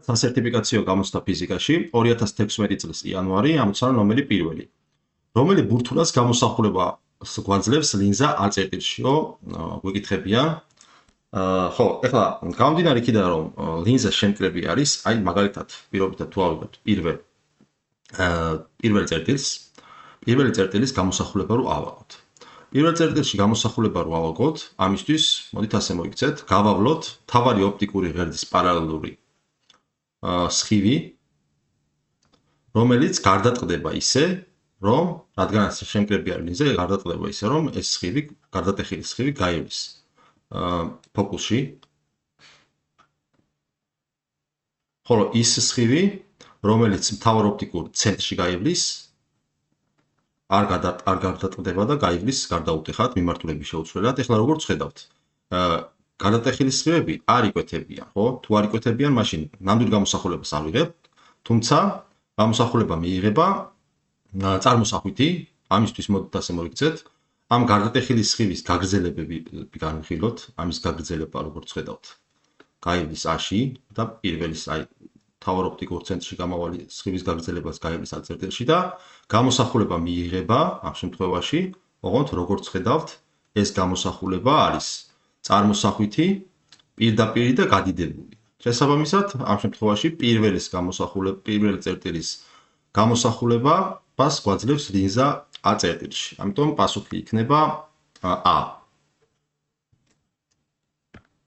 სასერტიფიკაციო გამოცდა ფიზიკაში 2016 წლის იანვარი ამოცანა ნომერი პირველი. რომელი ბურთულას გამოსახულებას გვაძლევს ლინზა A-წერტილშიო, გვეკითხებიან. ხო, ეხლა გამომდინარე იქიდან რომ ლინზას შემკრები არის, აი მაგალითად, პირობითად თუ ავიღებთ პირველ წერტილს, პირველი წერტილის გამოსახულება რო ავიღოთ. პირველ წერტილში გამოსახულება რო ავიღოთ, ამისთვის მოდით ასე მოიქცეთ, გავავლოთ მთავარი ოპტიკური ღერძის პარალელური სხივი, რომელიც გარდატყდება ისე, რომ რადგანაც შემკრები არის ლინზა, გარდატყდება ისე, რომ ეს სხივი, გარდატეხილი სხივი გაივლის ფოკუსში. ხოლო ის სხივი, რომელიც მთავარ ოპტიკურ ცენტრში გაივლის, არ გარდატყდება და გაივლის გარდაუტეხად მიმართულების შეუცვლელად. ეხლა როგორც ხედავთ, გარდატეხილი სხივები არ იკვეთებიან, ხო? თუ არ იკვეთებიან, მაშინ ნამდვილ გამოსახულებას ავიღებთ, თუმცა გამოსახულება მიიღება წარმოსახვითი, ამისთვის მოდით ასე მოიქცეთ, ამ გარდატეხილი სხივის გაგრძელებები განვიხილოთ, ამის გაგრძელება როგორც ხედავთ, გაივლის A-ში და პირველის აი მთავარ ოპტიკურ ცენტრში გამავალი სხივის გაგრძელებას გაივლის A-წერტილში და გამოსახულება მიიღება ამ შემთხვევაში, ოღონდ როგორც ხედავთ, ეს გამოსახულება არის წარმოსახვითი, პირდაპირი და გადიდებული. შესაბამისად, ამ შემთხვევაში პირველი წერტილის გამოსახულებას გვაძლევს ლინზა A-წერტილში. ამიტომ პასუხი იქნება A.